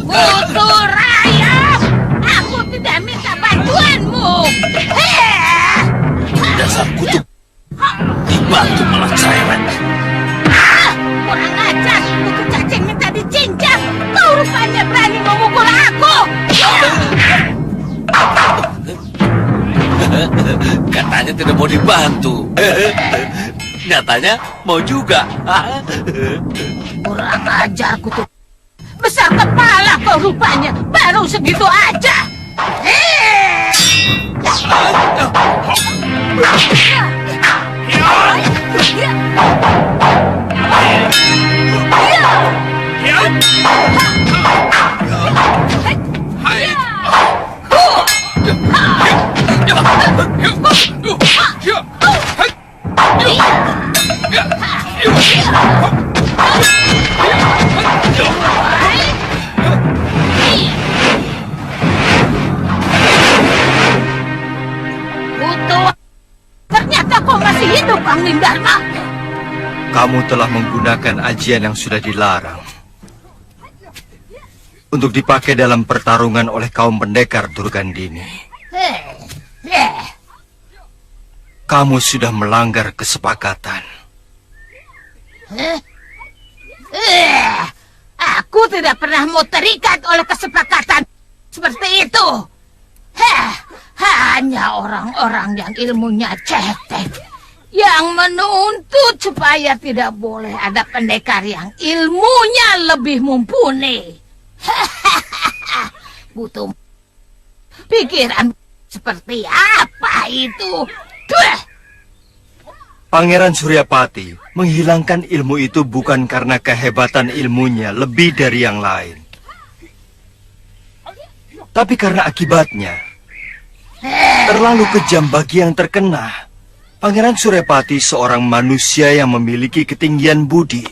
Kutu rayap! Aku tidak minta bantuanmu! Dasar kutu! Dibantu malah cerewet! Kurang ajar! Kutu cacing minta dicincang! Kau rupanya berani memukul aku! Katanya tidak mau dibantu. Nyatanya mau juga. Kurang ajar kutu. Besar kepala kau rupanya. Baru segitu aja. Ternyata kau masih hidup, Kang Lindharma. Kamu telah menggunakan ajian yang sudah dilarang untuk dipakai dalam pertarungan oleh kaum pendekar Durgandini. Kamu sudah melanggar kesepakatan. Aku tidak pernah mau terikat oleh kesepakatan seperti itu. Hanya orang-orang yang ilmunya cetek yang menuntut supaya tidak boleh ada pendekar yang ilmunya lebih mumpuni. Butuh pikiran seperti apa itu? Pangeran Suryapati menghilangkan ilmu itu bukan karena kehebatan ilmunya lebih dari yang lain, tapi karena akibatnya terlalu kejam bagi yang terkena. Pangeran Suryapati seorang manusia yang memiliki ketinggian budi.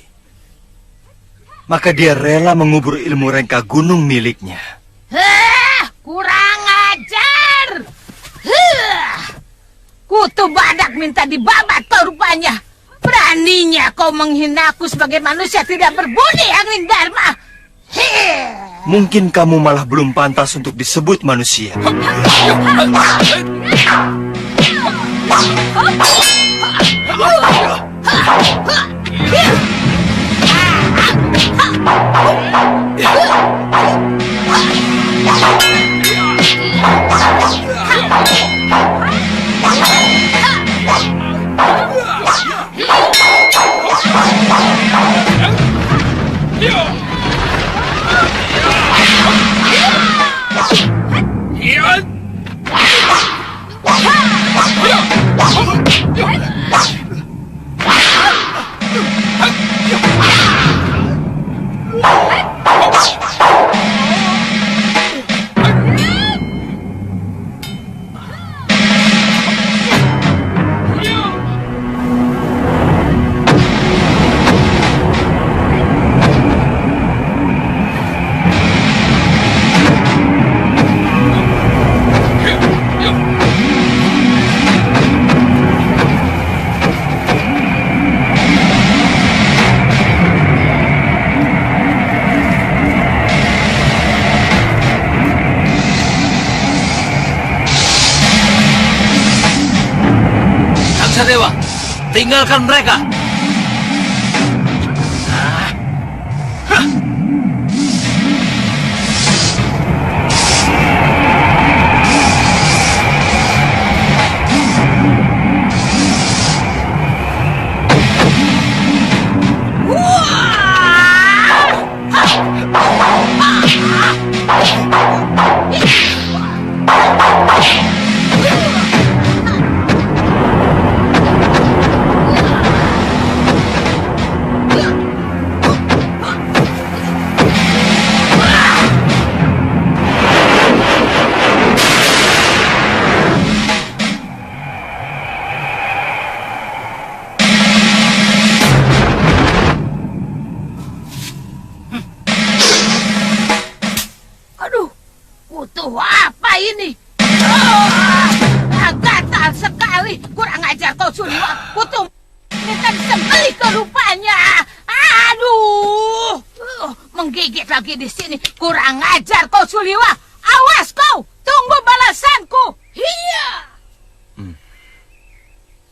Maka dia rela mengubur ilmu rengka gunung miliknya. Kurang ajar. Kutu badak minta dibabat kau rupanya. Beraninya kau menghina aku sebagai manusia tidak berbudi, Angling Dharma. Mungkin kamu malah belum pantas untuk disebut manusia. Dewa, tinggalkan mereka. Kutu apa ini? Gatal sekali. Kurang ajar kau, Suliwa. Kutu minta disembelih ke rupanya. Aduh, menggigit lagi di sini. Kurang ajar kau, Suliwa. Awas kau, tunggu balasanku. Iya.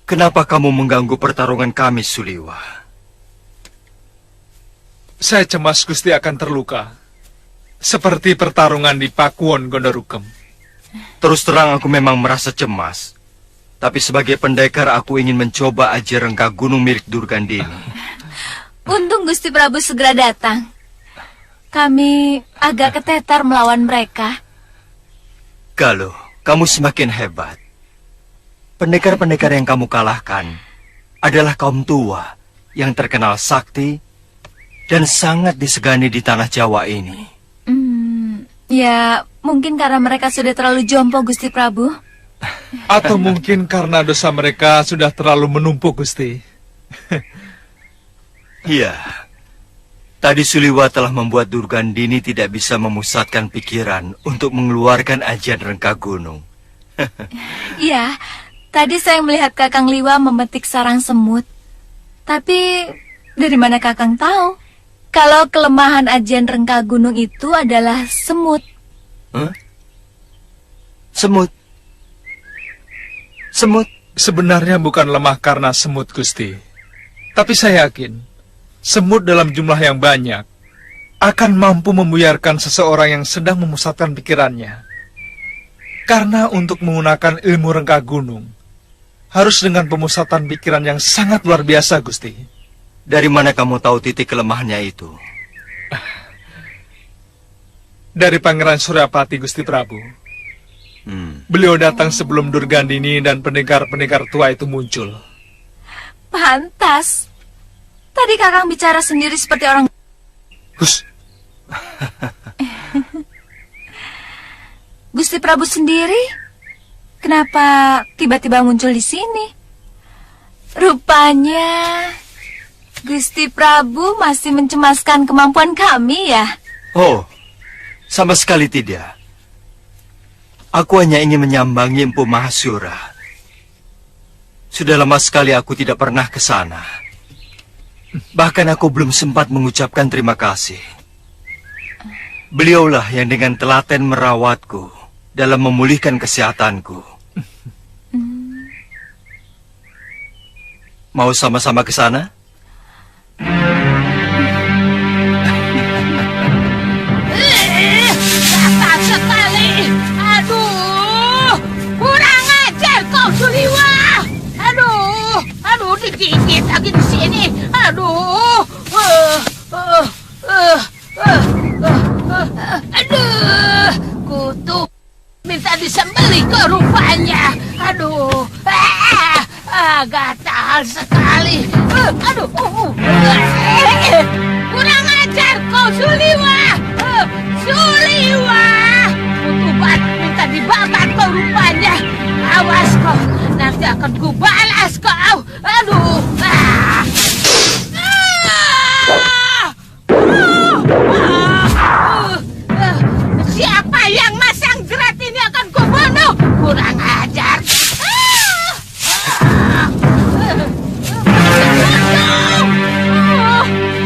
Kenapa kamu mengganggu pertarungan kami, Suliwa? Saya cemas Gusti akan terluka. Seperti pertarungan di Pakuwon Gondorukem. Terus terang aku memang merasa cemas. Tapi sebagai pendekar aku ingin mencoba ajar rengka gunung milik Durgandini. Untung Gusti Prabu segera datang. Kami agak ketetar melawan mereka. Galuh, kamu semakin hebat. Pendekar-pendekar yang kamu kalahkan adalah kaum tua yang terkenal sakti dan sangat disegani di tanah Jawa ini. Ya, mungkin karena mereka sudah terlalu jompo, Gusti Prabu. Atau mungkin karena dosa mereka sudah terlalu menumpuk, Gusti. Iya. Tadi Suliwa telah membuat Durgandini tidak bisa memusatkan pikiran untuk mengeluarkan ajian rengka gunung. Iya, tadi saya melihat Kakang Liwa memetik sarang semut. Tapi, dari mana Kakang tahu? Kalau kelemahan ajian rengka gunung itu adalah semut. Huh? Semut? Semut? Sebenarnya bukan lemah karena semut, Gusti. Tapi saya yakin, semut dalam jumlah yang banyak akan mampu membuyarkan seseorang yang sedang memusatkan pikirannya. Karena untuk menggunakan ilmu rengka gunung, harus dengan pemusatan pikiran yang sangat luar biasa, Gusti. Dari mana kamu tahu titik kelemahannya itu? Dari Pangeran Suryapati, Gusti Prabu. Beliau datang sebelum Durgandini dan pendekar-pendekar tua itu muncul. Pantas. Tadi Kakang bicara sendiri seperti orang... Hus. Gusti Prabu sendiri? Kenapa tiba-tiba muncul di sini? Rupanya Gusti Prabu masih mencemaskan kemampuan kami ya? Oh, sama sekali tidak. Aku hanya ingin menyambangi Empu Mahasura. Sudah lama sekali aku tidak pernah ke sana. Bahkan aku belum sempat mengucapkan terima kasih. Beliaulah yang dengan telaten merawatku dalam memulihkan kesehatanku. Mau sama-sama ke sana? Gatal sekali. Aduh, kurang ajar kau Suliwa. Aduh, digigit lagi di sini. Aduh, aduh, kutu minta disembelih ke rupanya. Aduh, gatal sekali. Aduh, kurang ajar kau Suliwa. Suliwa, kutuban minta dibakar kau rupanya. Awas kau, nanti akan kubalas kau. Aduh, siapa yang masang jerat ini akan kubunuh. Kurang ajar.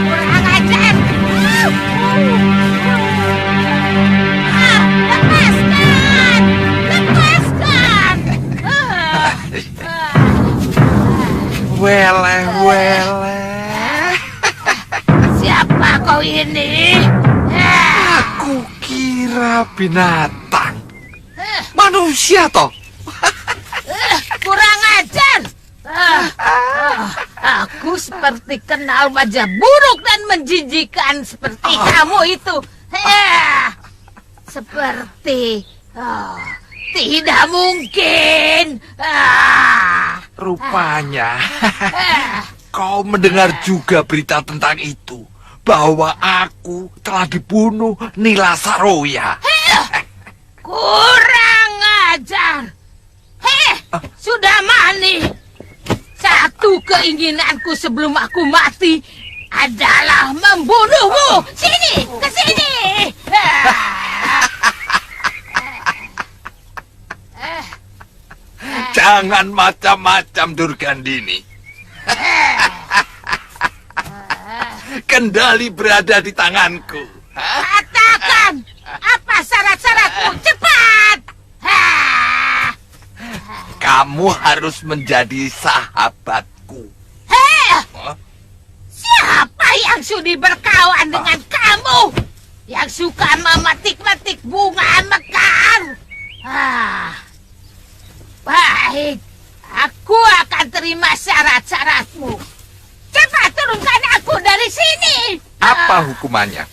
Kurang ajar. Lepaskan. Wele. Siapa kau ini? Aku kira binatang. Manusia toh. Kurang ajar. Aku seperti kenal wajah buruk dan menjijikan seperti kamu itu. Seperti tidak mungkin. Rupanya kau mendengar juga berita tentang itu, bahwa aku telah dibunuh Nila Saroya. Kurang ajar. Sudah mani. Satu keinginanku sebelum aku mati adalah membunuhmu. Sini, ke sini. Jangan macam-macam, Durgandini. Kendali berada di tanganku. Katakan, apa syarat-syaratmu? Cepat. Kamu harus menjadi sahabatku. Siapa yang sudi berkawan dengan kamu? Yang suka memetik-metik bunga mekar? Baik, aku akan terima syarat-syaratmu. Cepat turunkan aku dari sini. Apa hukumannya?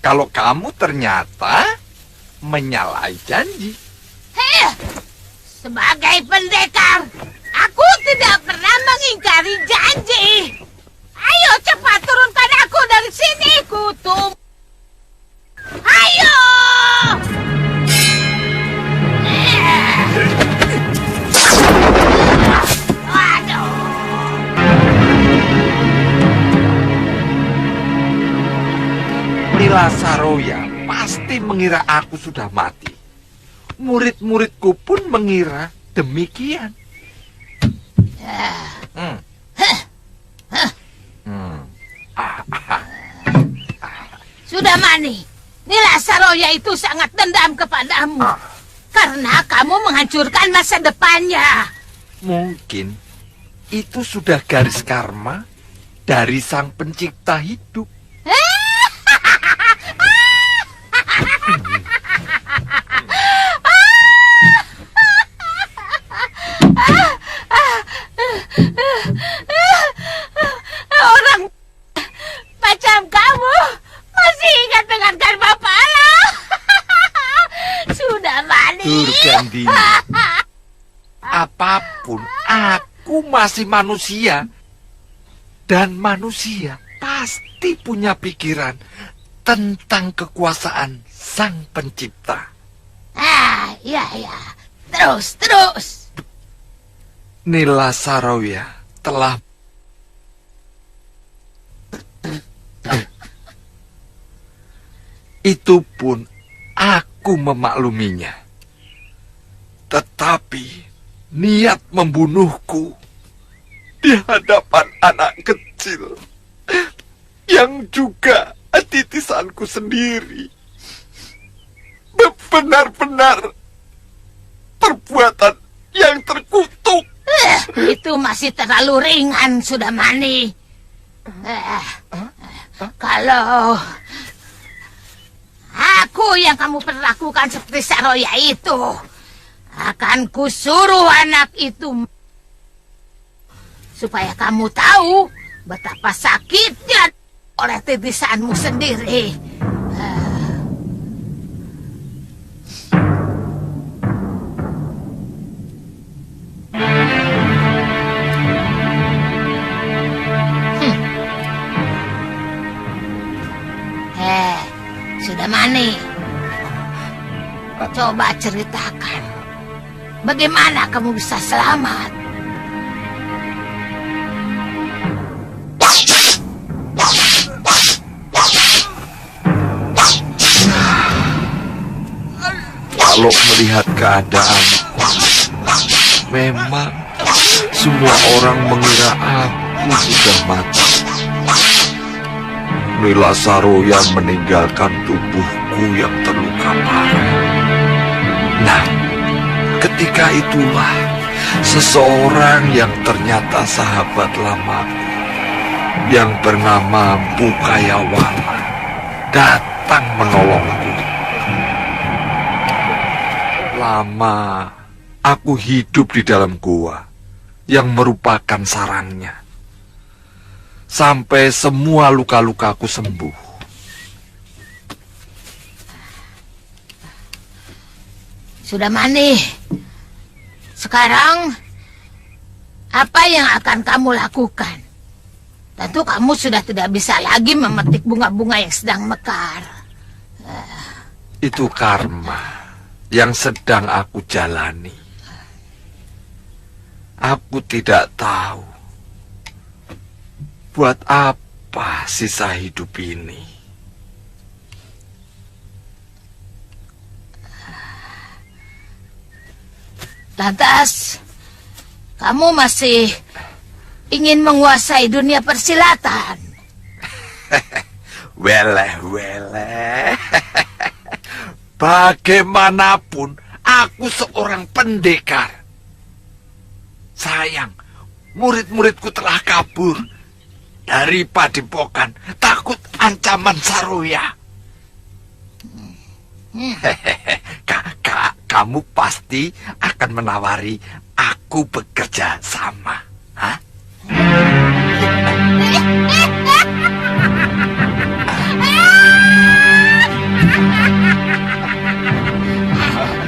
Kalau kamu ternyata menyalahi janji. Sebagai pendekar, aku tidak pernah mengingkari janji. Ayo cepat turunkan aku dari sini, Kutum. Ayo! Aduh. Nila Saroya pasti mengira aku sudah mati. Murid-muridku pun mengira demikian. Sudah mani. Nila Saroya itu sangat dendam kepadamu. Karena kamu menghancurkan masa depannya. Mungkin itu sudah garis karma dari Sang Pencipta hidup. Orang macam kamu masih ingat dengan karma pala. Sudah mani. Durgandini, apapun, aku masih manusia. Dan manusia pasti punya pikiran tentang kekuasaan Sang Pencipta. Iya. Terus. Nila Saroya telah itu pun aku memakluminya. Tetapi niat membunuhku di hadapan anak kecil yang juga titisanku sendiri benar-benar perbuatan yang terkutuk. Itu masih terlalu ringan, Sudamani. Kalau aku yang kamu perlakukan seperti Saroya itu, akan kusuruh anak itu supaya kamu tahu betapa sakitnya oleh titisanmu sendiri. Sudamani, coba ceritakan bagaimana kamu bisa selamat. Kalau melihat keadaan, memang semua orang mengira aku sudah mati. Nila Saroya meninggalkan tubuhku yang terluka parah. Nah, ketika itulah seseorang yang ternyata sahabat lamaku yang bernama Bukayawala datang menolongku. Lama aku hidup di dalam gua yang merupakan sarangnya. Sampai semua luka-lukaku sembuh. Sudamani, sekarang apa yang akan kamu lakukan? Tentu kamu sudah tidak bisa lagi memetik bunga-bunga yang sedang mekar. Itu karma yang sedang aku jalani. Aku tidak tahu buat apa sisa hidup ini. Lantas, kamu masih ingin menguasai dunia persilatan? Weleh. Bagaimanapun, aku seorang pendekar. Sayang, murid-muridku telah kabur dari padepokan, takut ancaman Saroya. Kamu pasti akan menawari aku bekerja sama, hah?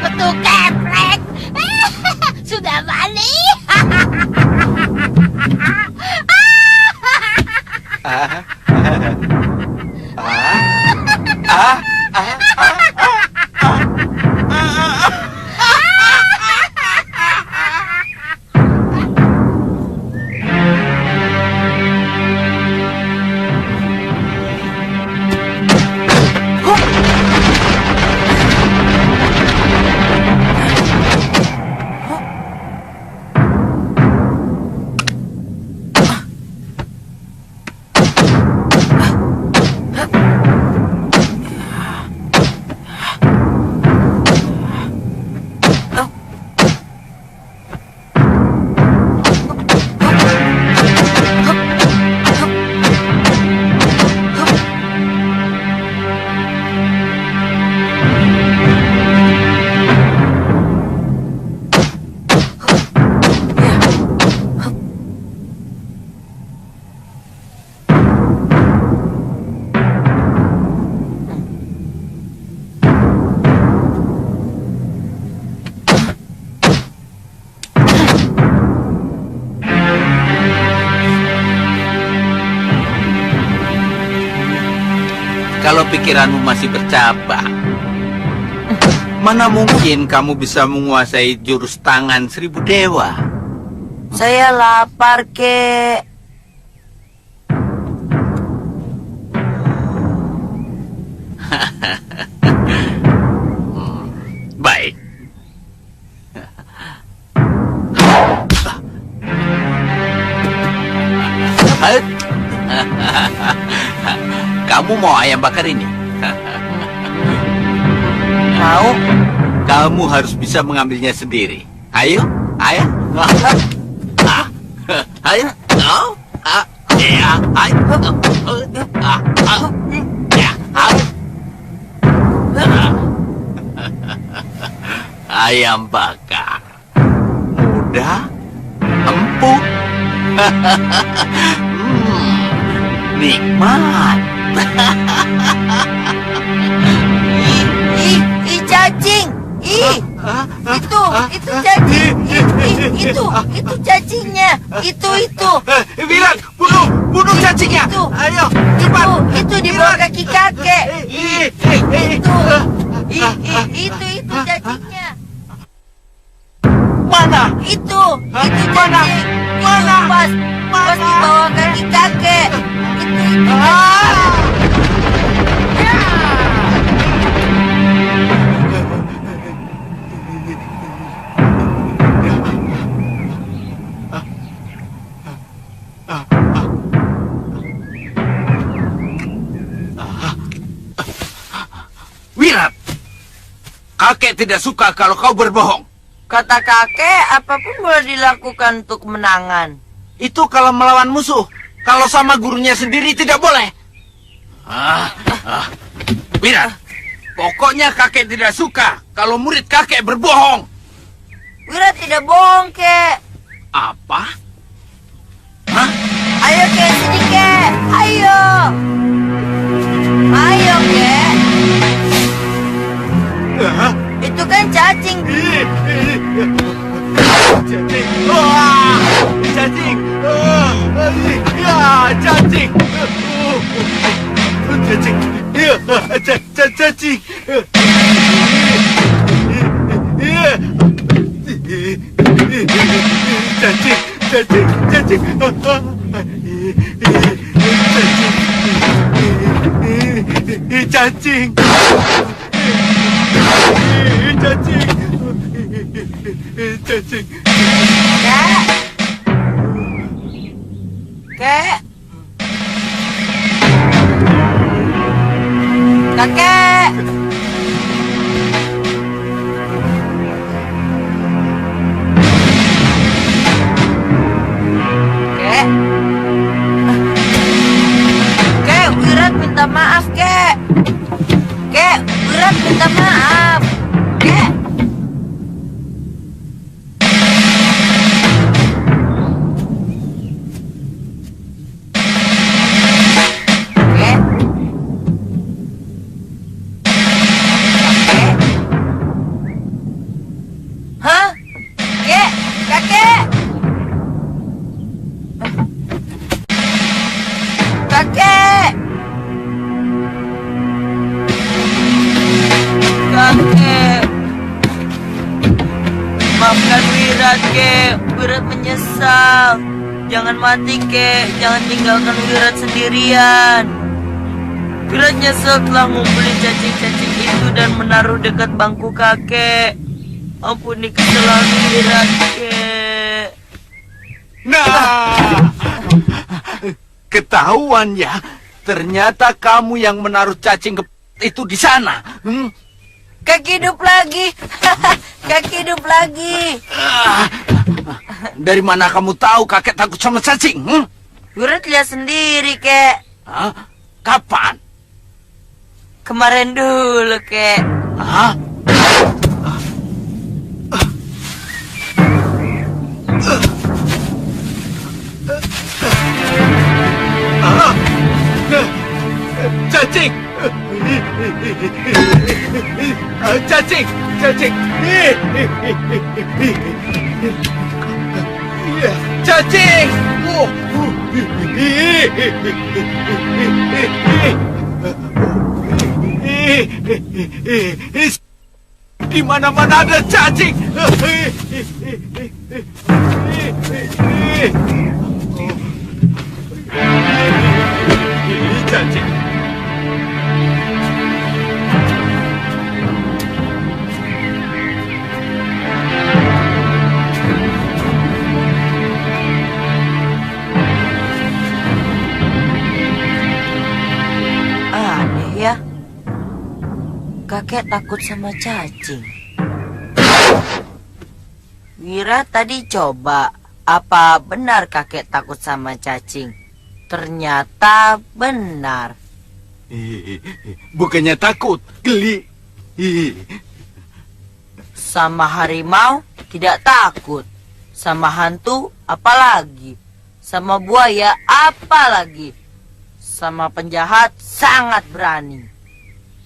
Betul keprek. Sudah balik. Kalau pikiranmu masih bercabang, mana mungkin kamu bisa menguasai jurus tangan 1000 dewa? Saya lapar, kek. Baik. Kamu mau ayam bakar ini? Mau? Kamu harus bisa mengambilnya sendiri. Ayo, ayo. Ayo. Ya, ayo. Ayam bakar. Mudah, empuk. Nikmat. Ih, cacing. Itu cacing. Itu cacingnya. Itu. Wirat, bunuh cacingnya. Ayo, cepat. Itu di bawah kaki kakek. Itu cacingnya. Mana? Itu cacing. Mana? Itu pas di bawah kaki kakek. Itu. Wirat, kakek tidak suka kalau kau berbohong. Kata kakek, apapun boleh dilakukan untuk kemenangan. Itu kalau melawan musuh. Kalau sama gurunya sendiri tidak boleh. Wirat, pokoknya kakek tidak suka kalau murid kakek berbohong. Wira tidak bohong, kek. Apa? Ayo, kek, sini, kek. Ayo, kek. Itu kan cacing. Cacing. Cacing. Cacing. Cacing. Cacing. Kek. Kakek. Kek, Wirat minta maaf, kek. Kek, Wirat minta maaf. Kek. Kek. Kakek. Hah? Kek, kakek. Kakek. Kakek. Maafkan Wirat, kek. Wirat menyesal. Jangan mati, kek. Jangan tinggalkan Wirat sendirian. Wirat nyesel telah ngumpulin cacing-cacing itu dan menaruh dekat bangku kakek. Ampuni kesalahan Wirat, kek. Nah, ketahuan ya. Ternyata kamu yang menaruh cacing itu di sana. Kaki hidup lagi. Kaki hidup lagi. Dari mana kamu tahu kakek takut sama cacing? Wirat lihat sendiri, kek. Kapan? Kemarin dulu, kek. Cacing. Cacing. Cacing. Cacing. Di mana-mana ada cacing. Cacing. Aneh ya. Kakek takut sama cacing. Wira tadi coba, apa benar kakek takut sama cacing? Ternyata benar. Bukannya takut, geli. Sama harimau tidak takut. Sama hantu apalagi. Sama buaya apalagi. Sama penjahat sangat berani.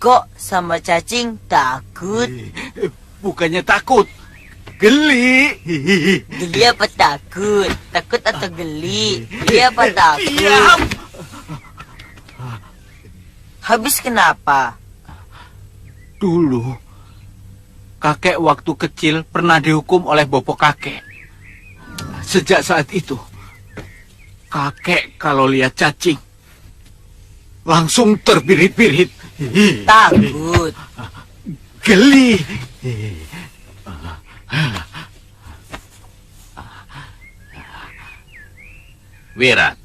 Kok sama cacing takut? Bukannya takut, geli. Geli apa takut? Takut atau geli? Geli apa takut? Diam. Habis kenapa? Dulu, kakek waktu kecil pernah dihukum oleh bopo kakek. Sejak saat itu, kakek kalau lihat cacing, langsung terbirit-birit. Takut. Geli. Wira,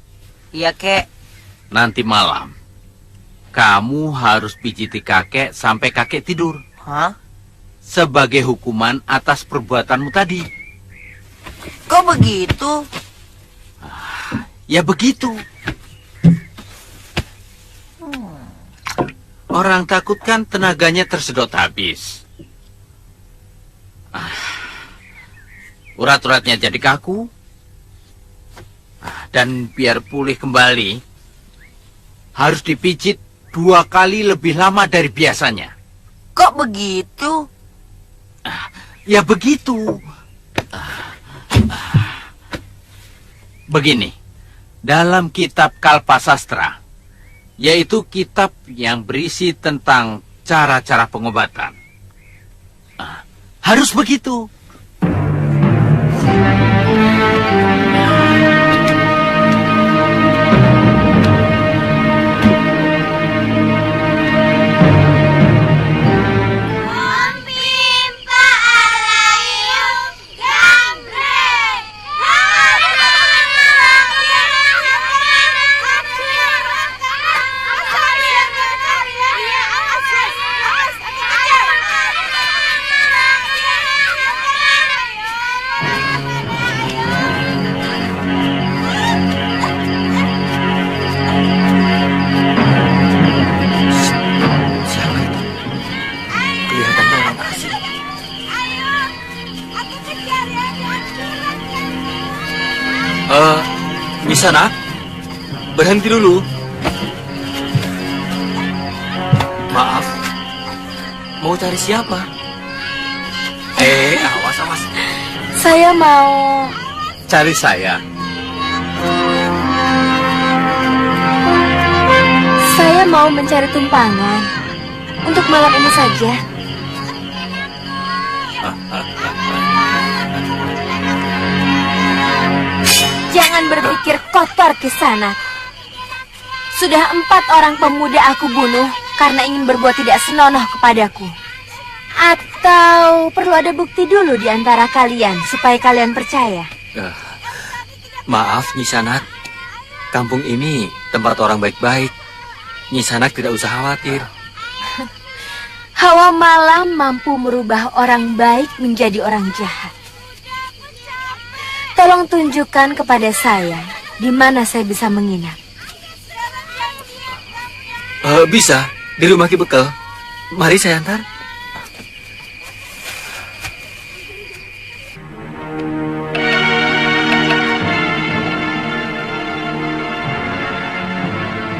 Iya kek. nanti malam, kamu harus pijiti kakek sampai kakek tidur. Hah? Sebagai hukuman atas perbuatanmu tadi. Kok begitu? Ya begitu. Orang takut kan tenaganya tersedot habis. Urat-uratnya jadi kaku. Dan biar pulih kembali, harus dipijit 2 kali lebih lama dari biasanya. Kok begitu? Ya begitu. Begini, dalam kitab Kalpasastra, yaitu kitab yang berisi tentang cara-cara pengobatan, harus begitu. Di sana, berhenti dulu. Maaf, mau cari siapa? Awas, awas. Saya mau... Cari saya. Saya mau mencari tumpangan. Untuk malam ini saja. Jangan berpikir kotor ke sana. Sudah 4 orang pemuda aku bunuh karena ingin berbuat tidak senonoh kepadaku. Atau perlu ada bukti dulu di antara kalian supaya kalian percaya? Maaf, Nyi Sanak. Kampung ini tempat orang baik-baik. Nyi Sanak tidak usah khawatir. Hawa malam mampu merubah orang baik menjadi orang jahat. Tolong tunjukkan kepada saya di mana saya bisa menginap. Bisa, di rumah Ki Bekel. Mari saya antar.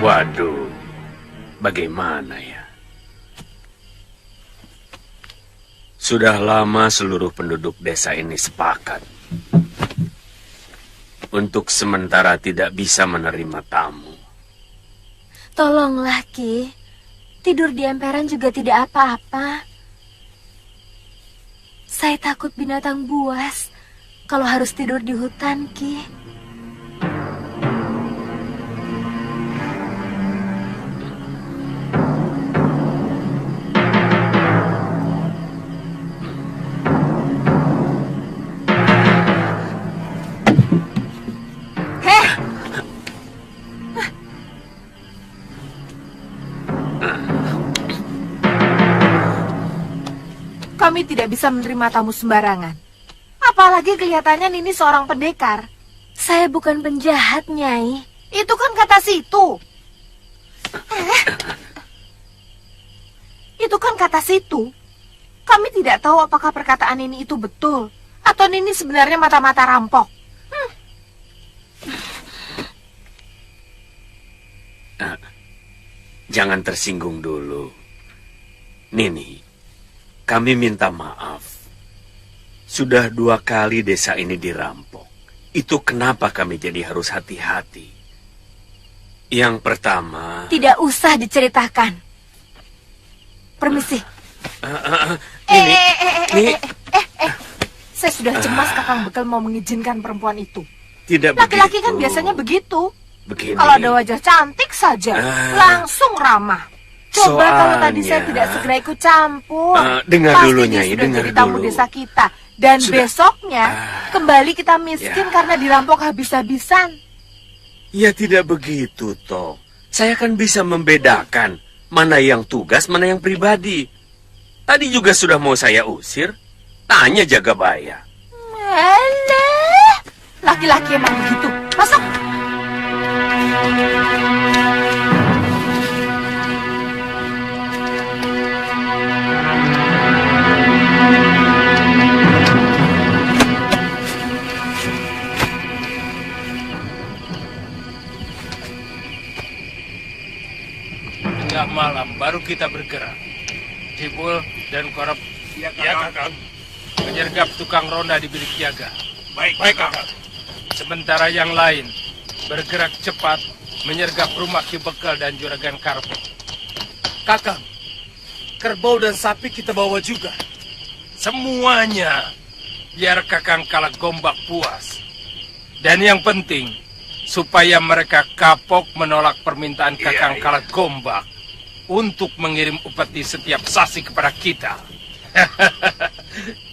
Waduh, bagaimana ya? Sudah lama seluruh penduduk desa ini sepakat untuk sementara tidak bisa menerima tamu. Tolonglah, Ki. Tidur di emperan juga tidak apa-apa. Saya takut binatang buas. kalau harus tidur di hutan, Ki. Kami tidak bisa menerima tamu sembarangan. Apalagi kelihatannya Nini seorang pendekar. Saya bukan penjahat, Nyai. Itu kan kata situ. Itu kan kata situ. Kami tidak tahu apakah perkataan Nini itu betul. Atau Nini sebenarnya mata-mata rampok. Jangan tersinggung dulu. Nini, kami minta maaf. Sudah 2 kali desa ini dirampok. Itu kenapa kami jadi harus hati-hati. Yang pertama... Tidak usah diceritakan. Permisi. Nini, Saya sudah cemas Kakang Bekel mau mengizinkan perempuan itu. tidak Laki-laki kan begitu. biasanya begitu. Begini. Kalau ada wajah cantik saja, langsung ramah. Coba kalau tadi saya Soalnya- tidak segera ikut campur, dengar pasti dulu, dia Nyai, sudah dengar jadi tamu dulu. desa kita. Dan Sudah. besoknya kembali kita miskin Ya. karena dirampok habis-habisan. Ya tidak begitu, toh. Saya kan bisa membedakan mana yang tugas, mana yang pribadi. Tadi juga sudah mau saya usir. Tanya Jagabaya. Alah, laki-laki emang begitu. Masuk. Tengah malam baru kita bergerak. Cibul dan Korab, ya kakak. Menyergap tukang ronda di bilik jaga. Baik kakak. Sementara yang lain bergerak cepat menyergap rumah Ki Bekel dan Juragan Karpo. Kakak, kerbau dan sapi kita bawa juga. Semuanya, biar Kakang Kalak Gombak puas. Dan yang penting, supaya mereka kapok menolak permintaan Kakang Kalak Gombak untuk mengirim upeti setiap sasi kepada kita.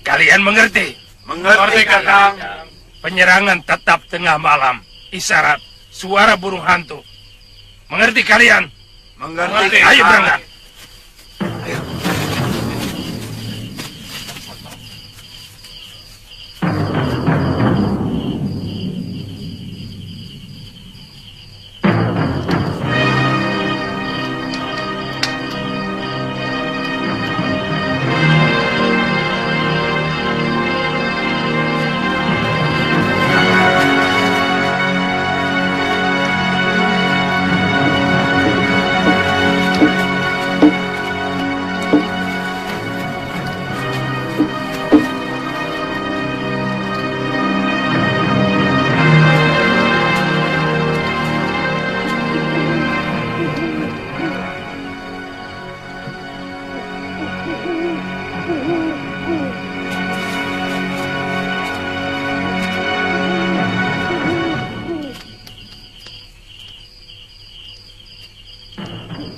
Kalian mengerti? Mengerti, Kakang. Penyerangan tetap tengah malam. Isyarat suara burung hantu. Mengerti kalian? Mengerti, Ayo Kakang. berangkat.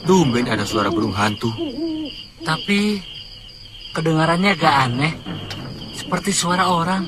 Tumben ada suara burung hantu. Tapi kedengarannya agak aneh. Seperti suara orang.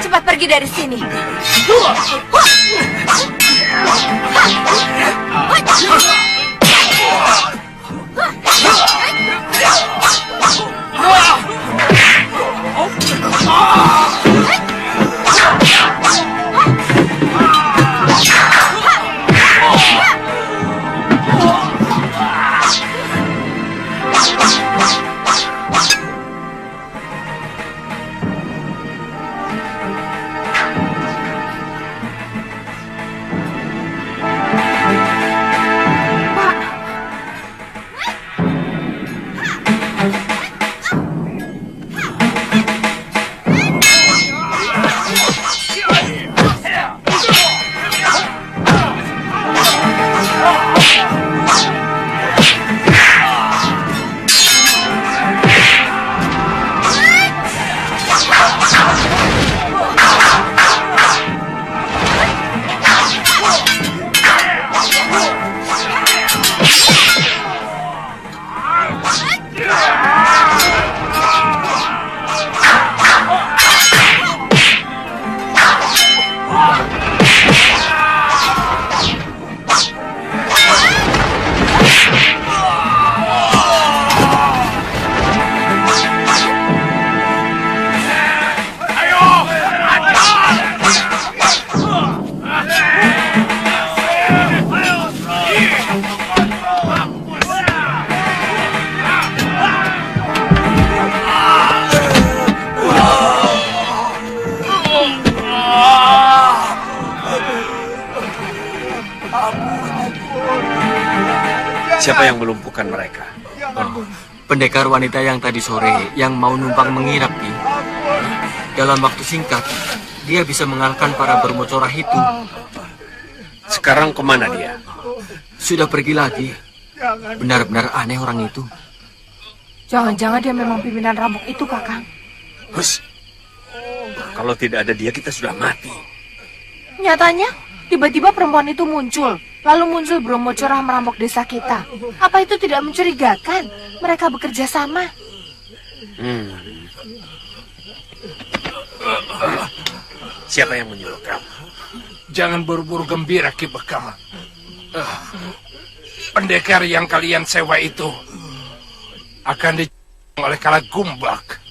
Cepat pergi dari sini. Siapa yang melumpuhkan mereka? Oh, pendekar wanita yang tadi sore yang mau numpang menginap, Ki. Dalam waktu singkat, dia bisa mengalahkan para bermocorah itu. Sekarang kemana dia? Sudah pergi lagi. Benar-benar aneh orang itu. Jangan-jangan dia memang pimpinan rampok itu, Kakang. Hus. Kalau tidak ada dia, kita sudah mati. Nyatanya, tiba-tiba perempuan itu muncul. Lalu muncul bermocorah merampok desa kita. Apa itu tidak mencurigakan? Mereka bekerja sama. Siapa yang menyuruh kamu? Jangan buru-buru gembira, Ki Bekal. Pendekar yang kalian sewa itu akan dijual oleh Kalagumbak.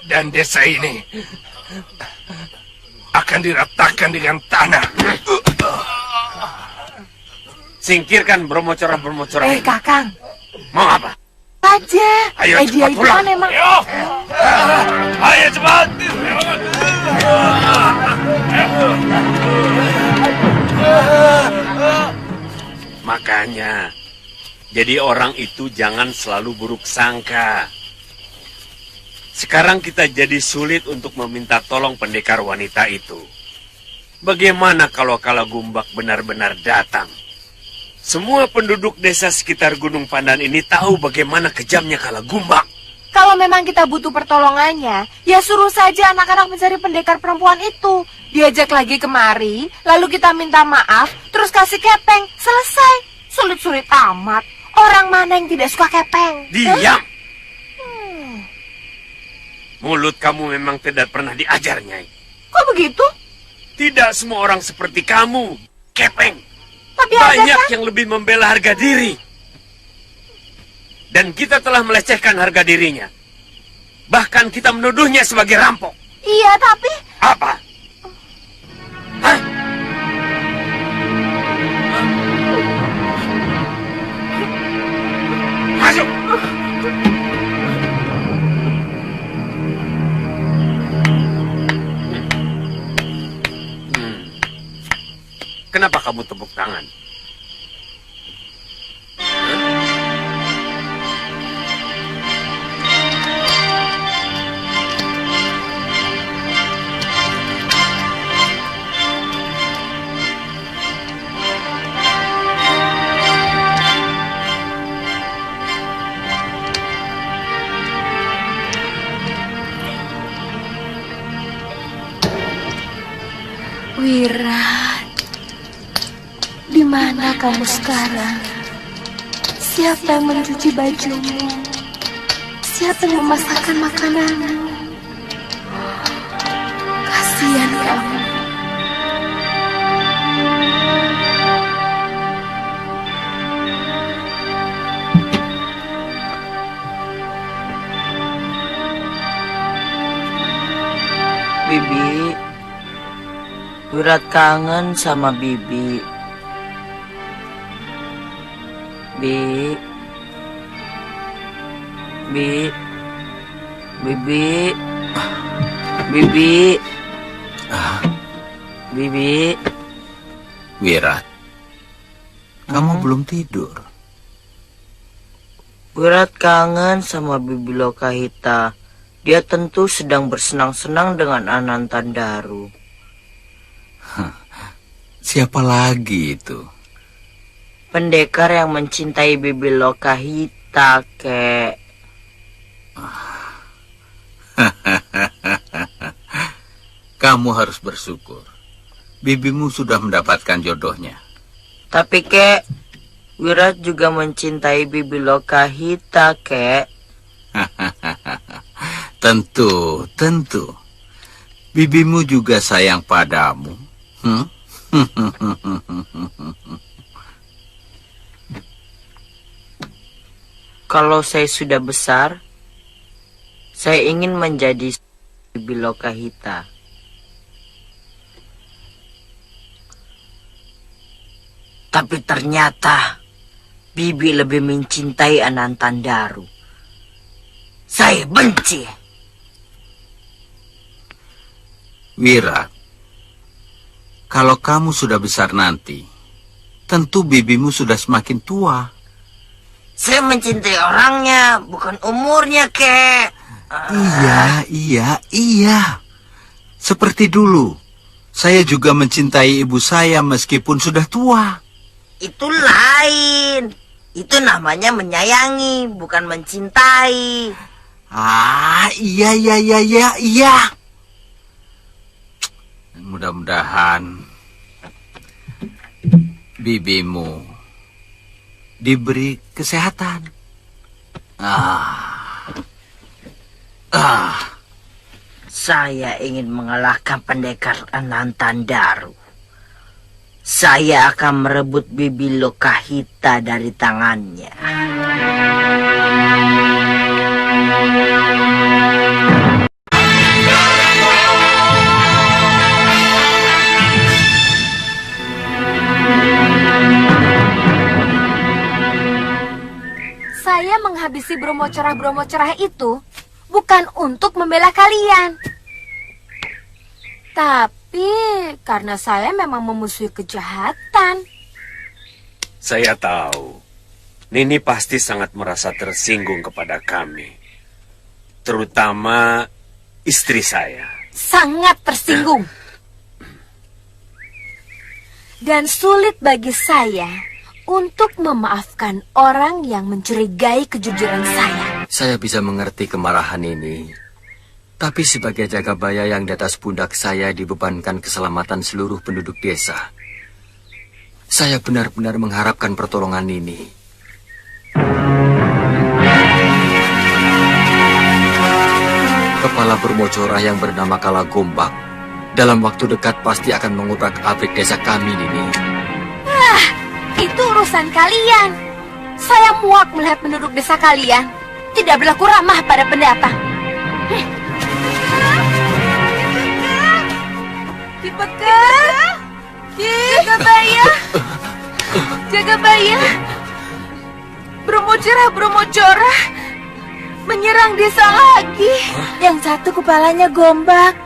Dan desa ini akan diratakan dengan tanah. Singkirkan bermocorah-bermocorah ini. Kakang. Mau apa? Aja. Ayo Dia cepat itu pulang. kan emang. Ayo cepat. Makanya, jadi orang itu jangan selalu buruk sangka. Sekarang kita jadi sulit untuk meminta tolong pendekar wanita itu. Bagaimana kalau Kalagumbak benar-benar datang? Semua penduduk desa sekitar Gunung Pandan ini tahu bagaimana kejamnya Kalagumbak. Kalau memang kita butuh pertolongannya, ya suruh saja anak-anak mencari pendekar perempuan itu. Diajak lagi kemari, lalu kita minta maaf, terus kasih kepeng. Selesai. Sulit-sulit amat. Orang mana yang tidak suka kepeng? Diam! Mulut kamu memang tidak pernah diajar, Nyai. Kok begitu? Tidak semua orang seperti kamu, kepeng. Tapi banyak kan? yang lebih membela harga diri. Dan kita telah melecehkan harga dirinya. Bahkan kita menuduhnya sebagai rampok. Iya, tapi... Apa? Hah? Masuk! Kenapa kamu tepuk tangan? Wirat, di mana kamu sekarang? Siapa yang mencuci bajumu? Siapa yang memasakkan makananmu? Kasihan kamu. Bibi, Wirat kangen sama Bibi. Bibi, Bibi. Wirat, kamu belum tidur. Wirat kangen sama Bibi Lokahita. Dia tentu sedang bersenang-senang dengan Anantandaru. Siapa lagi itu? Pendekar yang mencintai Bibi Lokahita, kek. Kamu harus bersyukur. Bibimu sudah mendapatkan jodohnya. Tapi, kek, Wirat juga mencintai Bibi Lokahita, kek. Tentu. Bibimu juga sayang padamu. Kalau saya sudah besar, saya ingin menjadi Bibi Lokahita. Tapi ternyata Bibi lebih mencintai Anantandaru. Saya benci. Wirat, kalau kamu sudah besar nanti, tentu bibimu sudah semakin tua. Saya mencintai orangnya, bukan umurnya, kek. Iya. Seperti dulu, saya juga mencintai ibu saya meskipun sudah tua. Itu lain. Itu namanya menyayangi, bukan mencintai. Iya. Mudah-mudahan bibimu diberi kesehatan. Saya ingin mengalahkan pendekar Anantandaru. Saya akan merebut Bibi Lokahita dari tangannya. Saya menghabisi Bromo cerah itu bukan untuk membela kalian. Tapi karena saya memang memusuhi kejahatan. Saya tahu. Nini pasti sangat merasa tersinggung kepada kami. Terutama istri saya. Sangat tersinggung. Dan sulit bagi saya untuk memaafkan orang yang mencurigai kejujuran saya. Saya bisa mengerti kemarahan ini. Tapi sebagai jagabaya yang di atas pundak saya dibebankan keselamatan seluruh penduduk desa, saya benar-benar mengharapkan pertolongan ini. Kepala Bermojorah yang bernama Kalagombak dalam waktu dekat pasti akan mengubrak-abrik desa kami, Nini. Itu urusan kalian. Saya muak melihat penduduk desa kalian tidak berlaku ramah pada pendatang. Jagabaya, Bromojorah menyerang desa lagi. Yang satu kepalanya Gombak.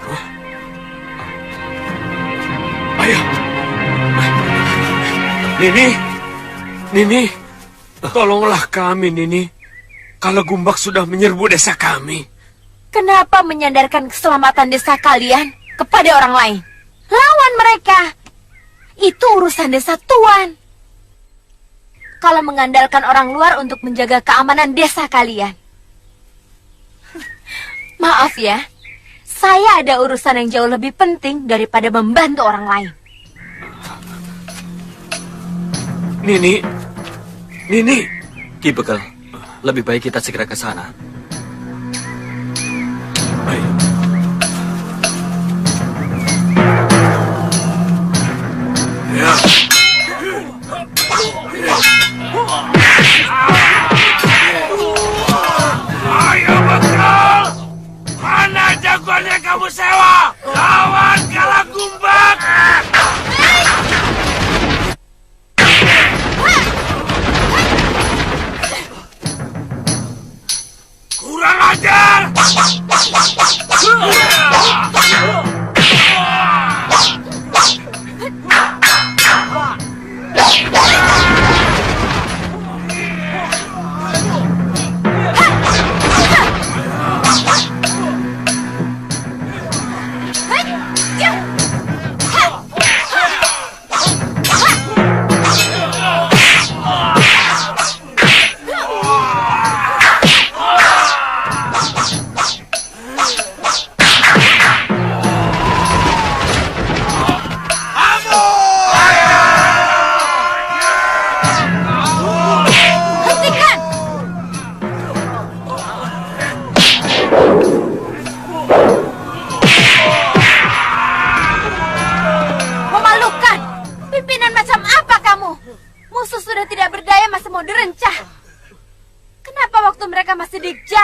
Ayah, Nini, tolonglah kami, Nini. Kalau Gombak sudah menyerbu desa kami. Kenapa menyandarkan keselamatan desa kalian kepada orang lain? Lawan mereka. Itu urusan desa tuan. Kalau mengandalkan orang luar untuk menjaga keamanan desa kalian. Maaf ya, saya ada urusan yang jauh lebih penting daripada membantu orang lain. Nini. Ki Bekel, lebih baik kita segera ke sana. Ayo. Ya. Ayo Bekel, mana jagoannya kamu sewa?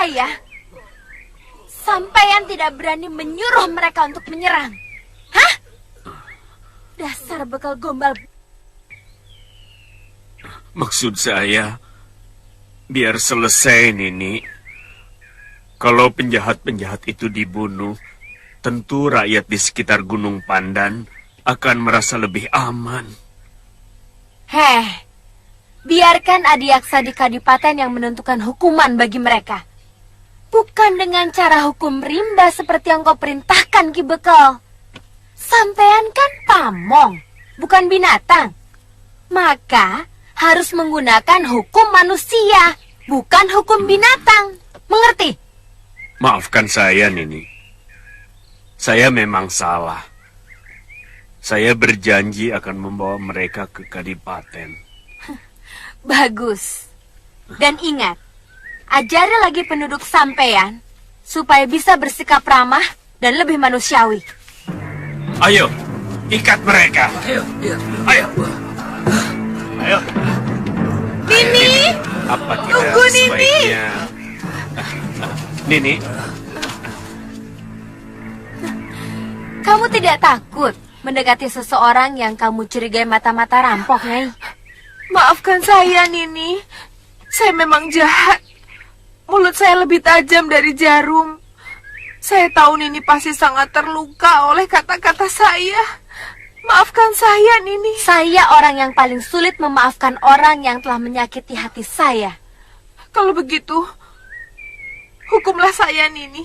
saya, sampeyan tidak berani menyuruh mereka untuk menyerang. Hah? Dasar bekal gombal. Maksud saya, biar selesai, Nini. Kalau penjahat-penjahat itu dibunuh, tentu rakyat di sekitar Gunung Pandan akan merasa lebih aman. Biarkan adiaksa di Kadipaten yang menentukan hukuman bagi mereka. Bukan dengan cara hukum rimba seperti yang kau perintahkan, Ki Bekal. Sampean kan pamong, bukan binatang. Maka harus menggunakan hukum manusia, bukan hukum binatang. Mengerti? Maafkan saya, Nini. Saya memang salah. Saya berjanji akan membawa mereka ke Kadipaten. Bagus. Dan ingat, ajari lagi penduduk sampean supaya bisa bersikap ramah dan lebih manusiawi. Ayo, ikat mereka. Ayo. Nini, Apa kita tunggu, Nini. sebaiknya... Nini, kamu tidak takut mendekati seseorang yang kamu curigai mata-mata rampok, Nyai? Maafkan saya, Nini. Saya memang jahat. Mulut saya lebih tajam dari jarum. Saya tahu Nini pasti sangat terluka oleh kata-kata saya. Maafkan saya, Nini. Saya orang yang paling sulit memaafkan orang yang telah menyakiti hati saya. Kalau begitu, hukumlah saya, Nini.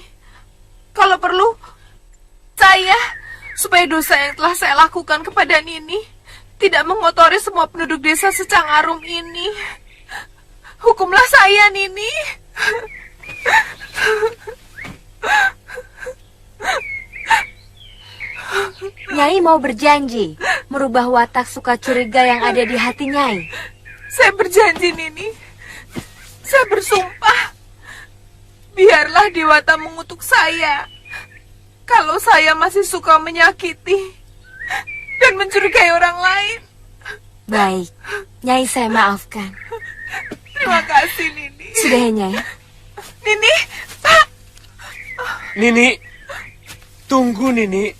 Kalau perlu, saya, supaya dosa yang telah saya lakukan kepada Nini tidak mengotori semua penduduk desa Secangarum ini. Hukumlah saya, Nini. Nyai mau berjanji merubah watak suka curiga yang ada di hati Nyai. Saya berjanji, Nini. Saya bersumpah. Biarlah Dewata mengutuk saya kalau saya masih suka menyakiti dan mencurigai orang lain. Baik, Nyai saya maafkan. Terima kasih, Nini. Sudah ya, Nyai? Nini, Pak. Nini, tunggu, Nini.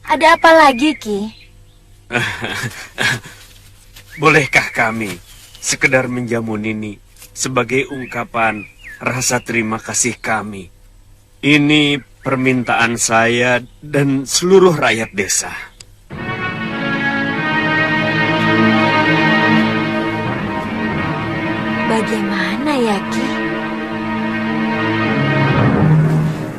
Ada apa lagi, Ki? Bolehkah kami sekedar menjamu Nini sebagai ungkapan rasa terima kasih kami? Ini permintaan saya dan seluruh rakyat desa. Bagaimana ya, Ki?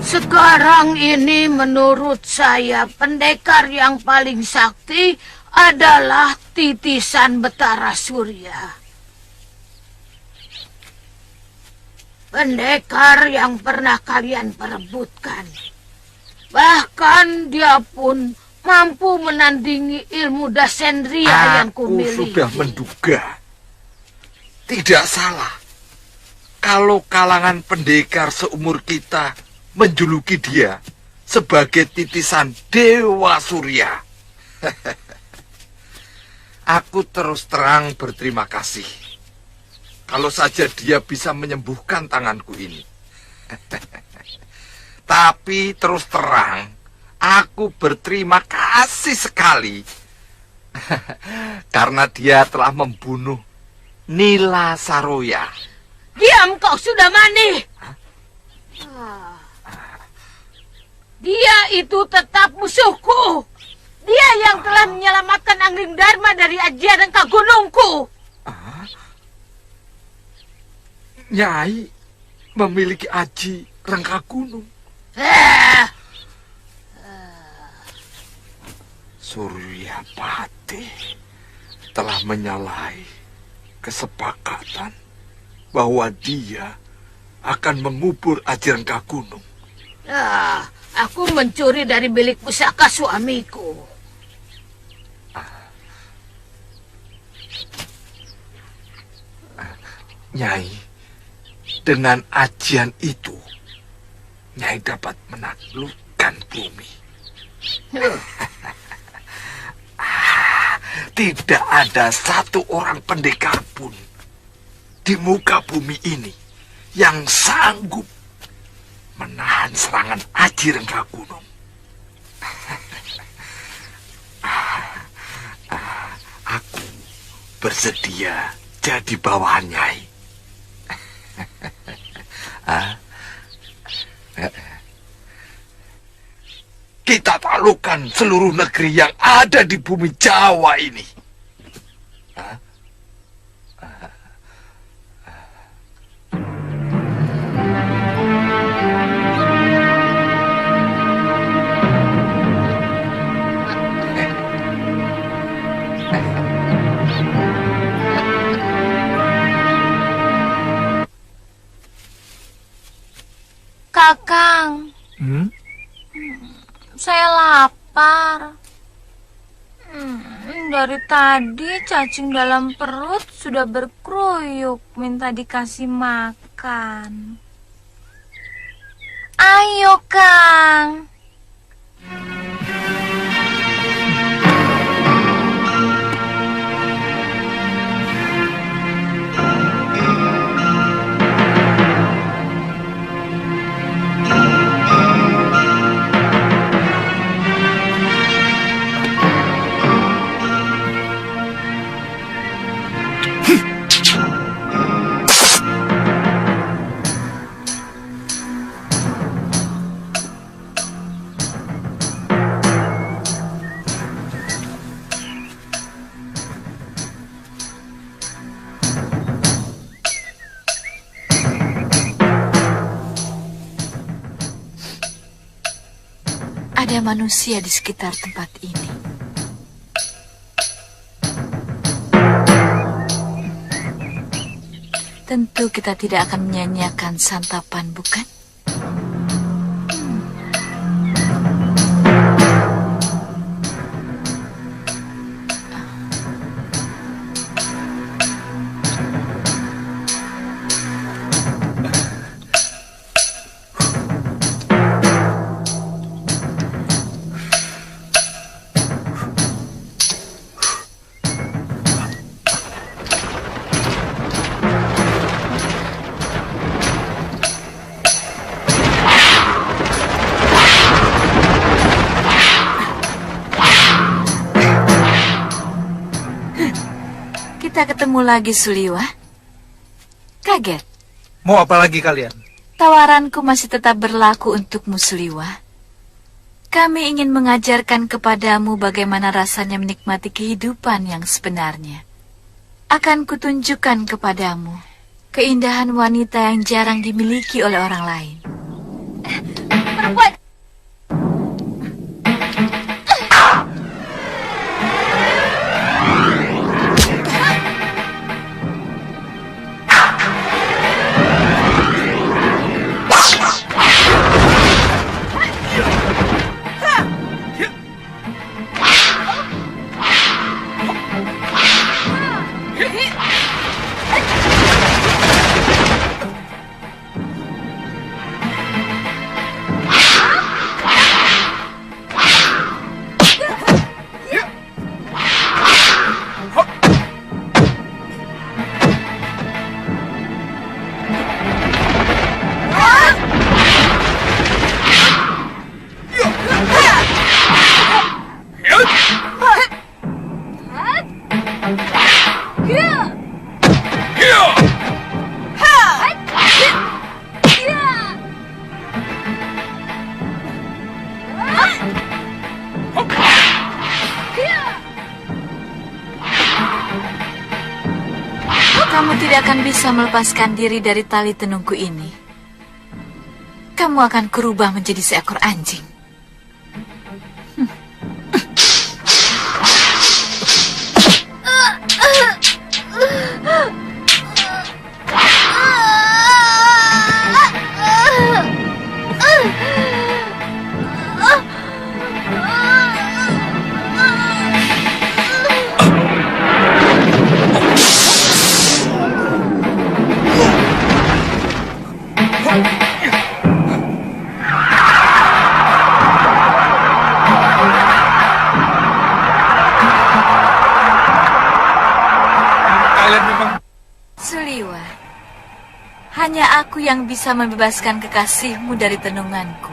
Sekarang ini menurut saya pendekar yang paling sakti adalah Titisan Betara Surya. Pendekar yang pernah kalian perebutkan. Bahkan dia pun mampu menandingi ilmu Dasendria yang kumiliki. Aku sudah menduga. Tidak salah. Kalau kalangan pendekar seumur kita menjuluki dia sebagai titisan Dewa Surya. Aku terus terang berterima kasih. Kalau saja dia bisa menyembuhkan tanganku ini. Tapi terus terang, aku berterima kasih sekali. Karena dia telah membunuh Nila Saroya. Diam kau sudah mani. Dia itu tetap musuhku. Dia yang telah menyelamatkan Angling Dharma dari ajian Rengka Gunungku. Nyai memiliki aji Rengka Gunung. Suryapati telah menyalahi kesepakatan bahwa dia akan mengubur aji Rengka Gunung. Aku mencuri dari bilik pusaka suamiku. Nyai, dengan ajian itu, Nyai dapat menaklukkan bumi. Tidak ada satu orang pendekar pun di muka bumi ini yang sanggup menahan serangan Aji Renggagunung. Aku bersedia jadi bawahan Nyai. Kita taklukkan seluruh negeri yang ada di bumi Jawa ini. Kakang, saya lapar. Dari tadi cacing dalam perut sudah berkeruyuk minta dikasih makan. Ayo, Kang. Ada manusia di sekitar tempat ini. Tentu kita tidak akan menyanyiakan santapan, bukan? Kita ketemu lagi, Suliwa. Kaget. Mau apa lagi kalian? Tawaranku masih tetap berlaku untukmu, Suliwa. Kami ingin mengajarkan kepadamu bagaimana rasanya menikmati kehidupan yang sebenarnya. Akan kutunjukkan kepadamu keindahan wanita yang jarang dimiliki oleh orang lain. Perempuan. Kamu tidak akan bisa melepaskan diri dari tali tenungku ini. Kamu akan kurubah menjadi seekor anjing. yang bisa membebaskan kekasihmu dari tenunganku.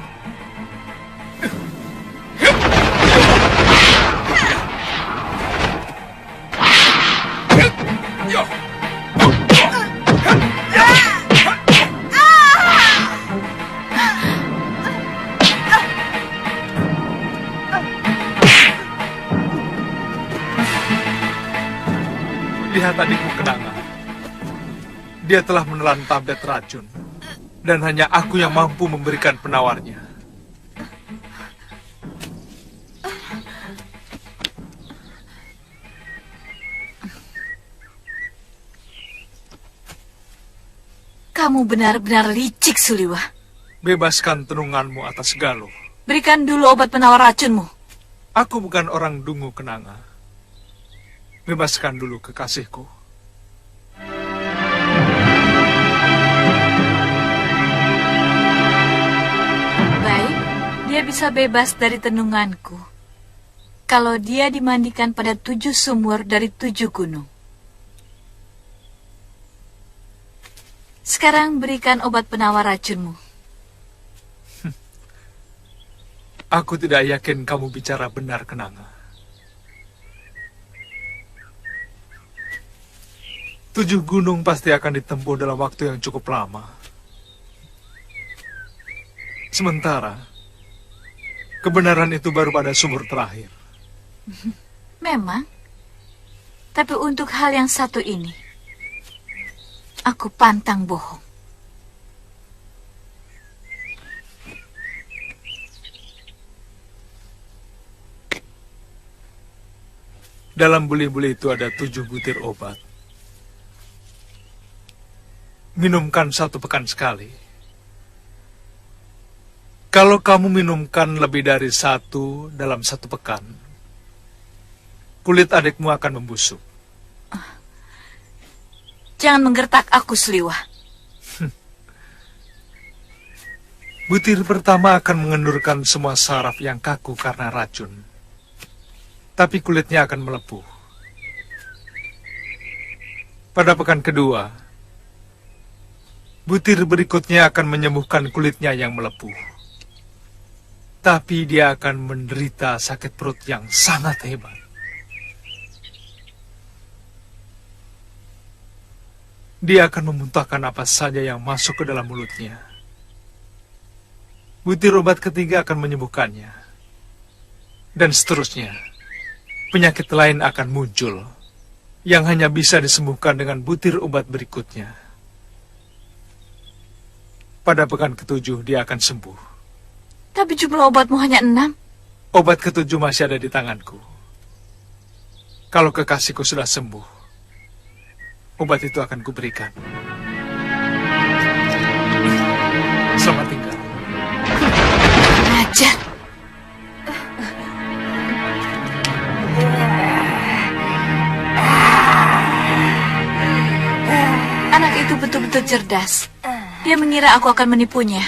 Lihat adikmu Kenanga. Dia telah menelan tablet racun. Dan hanya aku yang mampu memberikan penawarnya. Kamu benar-benar licik, Suliwa. Bebaskan tenunganmu atas Galuh. Berikan dulu obat penawar racunmu. Aku bukan orang dungu Kenanga. Bebaskan dulu kekasihku. Baik, dia bisa bebas dari tenunganku. Kalau dia dimandikan pada 7 sumur dari 7 gunung. Sekarang berikan obat penawar racunmu. Aku tidak yakin kamu bicara benar, Kenanga. 7 gunung pasti akan ditempuh dalam waktu yang cukup lama. Sementara, kebenaran itu baru pada sumur terakhir. Memang. Tapi untuk hal yang satu ini, aku pantang bohong. Dalam buli-buli itu ada 7 butir obat. Minumkan 1 pekan sekali. Kalau kamu minumkan lebih dari 1 dalam 1 pekan, kulit adikmu akan membusuk. Jangan menggertak aku, Sliwa. Butir pertama akan mengendurkan semua saraf yang kaku karena racun. Tapi kulitnya akan melepuh. Pada pekan kedua, butir berikutnya akan menyembuhkan kulitnya yang melepuh. Tapi dia akan menderita sakit perut yang sangat hebat. Dia akan memuntahkan apa saja yang masuk ke dalam mulutnya. Butir obat ketiga akan menyembuhkannya. Dan seterusnya. Penyakit lain akan muncul yang hanya bisa disembuhkan dengan butir obat berikutnya. Pada pekan ke-7 dia akan sembuh. Tapi jumlah obatmu hanya 6. Obat ke-7 masih ada di tanganku. Kalau kekasihku sudah sembuh, obat itu akan kuberikan. Selamat tinggal. Ajar. Anak itu betul-betul cerdas. Dia mengira aku akan menipunya.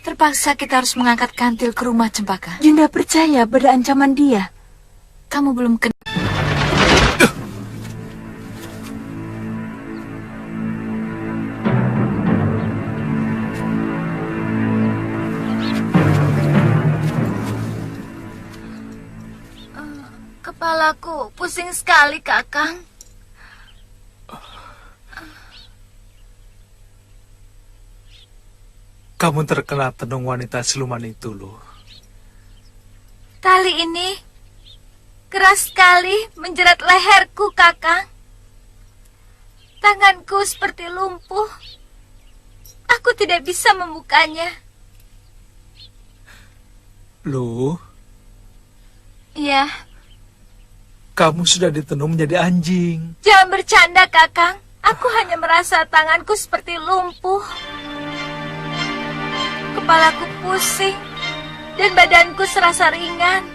Terpaksa kita harus mengangkat kantil ke rumah Cempaka. Yunda percaya pada ancaman dia. Kamu belum kenal. Kepalaku pusing sekali, Kakang. Kamu terkena tenung wanita siluman itu, loh. Tali ini keras sekali menjerat leherku, Kakang. Tanganku seperti lumpuh. Aku tidak bisa membukanya. Loh, Iya, kamu sudah ditenung menjadi anjing. jangan bercanda, Kakang. Aku hanya merasa tanganku seperti lumpuh. Kepalaku pusing dan badanku serasa ringan.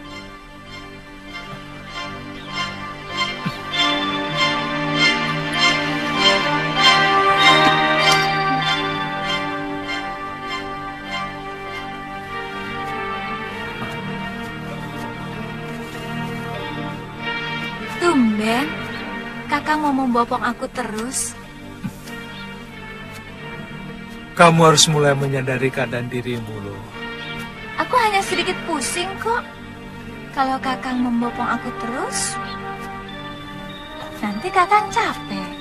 Tumben, Kakang mau membopong aku terus. Kamu harus mulai menyadari keadaan dirimu loh. Aku hanya sedikit pusing kok. Kalau Kakang membopong aku terus, nanti Kakang capek.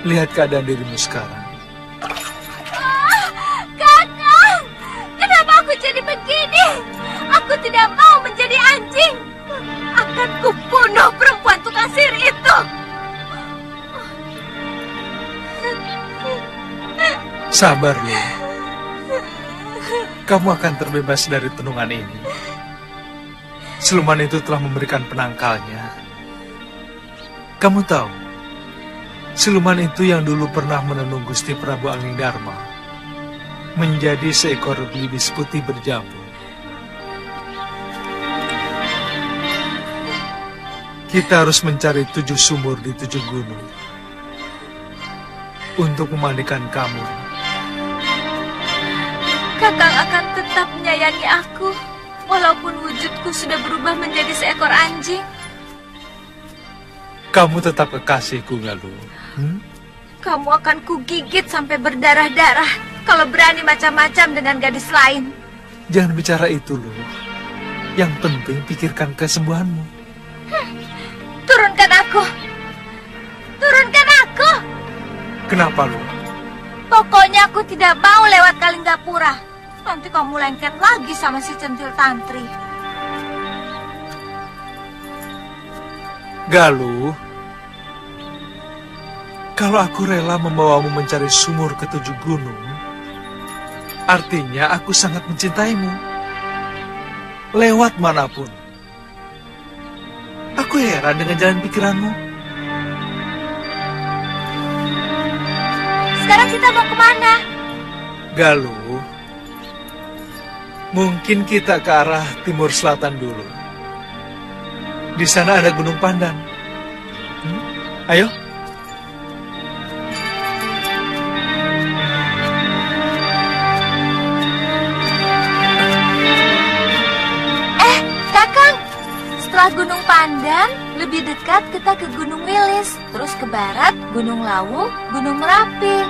Lihat keadaan dirimu sekarang. Kakang, kenapa aku jadi begini? Aku tidak mau menjadi anjing. Akan kubunuh perempuan tukang sihir itu. Sabar, Lu. Kamu akan terbebas dari tenungan ini. Siluman itu telah memberikan penangkalnya. Kamu tahu, siluman itu yang dulu pernah menenung Gusti Prabu Anglingdarma menjadi seekor belibis putih berjambul. Kita harus mencari 7 sumur di 7 gunung untuk memandikan kamu. Kakang akan tetap menyayangi aku, walaupun wujudku sudah berubah menjadi seekor anjing. Kamu tetap kekasihku, Galuh. Kamu akan kugigit sampai berdarah-darah kalau berani macam-macam dengan gadis lain. Jangan bicara itu, Lu. Yang penting pikirkan kesembuhanmu. Turunkan aku. Turunkan aku. Kenapa, Lu? Pokoknya aku tidak mau lewat Kalinggapura. Nanti kamu lengket lagi sama si centil tantri. Galuh, kalau aku rela membawamu mencari sumur ke 7 gunung, artinya aku sangat mencintaimu. Lewat manapun. Aku heran dengan jalan pikiranmu. Sekarang kita mau kemana? Galuh, mungkin kita ke arah timur selatan dulu. Di sana ada Gunung Pandan. Ayo. Kakang, setelah Gunung Pandan, lebih dekat kita ke Gunung Wilis, terus ke barat Gunung Lawu, Gunung Merapi.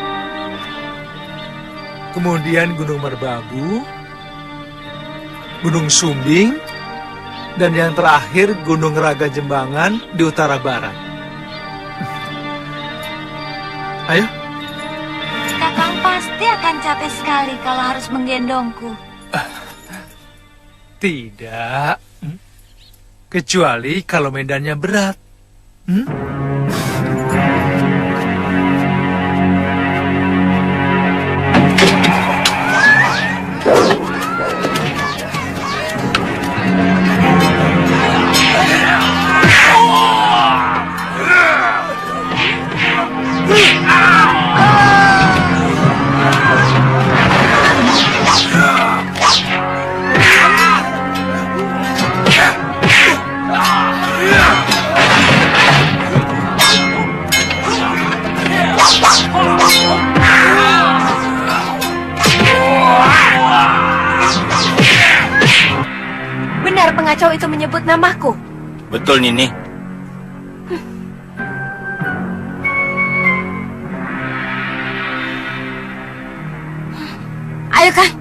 Kemudian Gunung Merbabu, Gunung Sumbing, dan yang terakhir Gunung Raga Jembangan di utara barat. Ayo. Kakang pasti akan capek sekali kalau harus menggendongku. Tidak. Kecuali kalau medannya berat. Benar pengacau itu menyebut namaku. Betul, Nini. Ayo, Kang.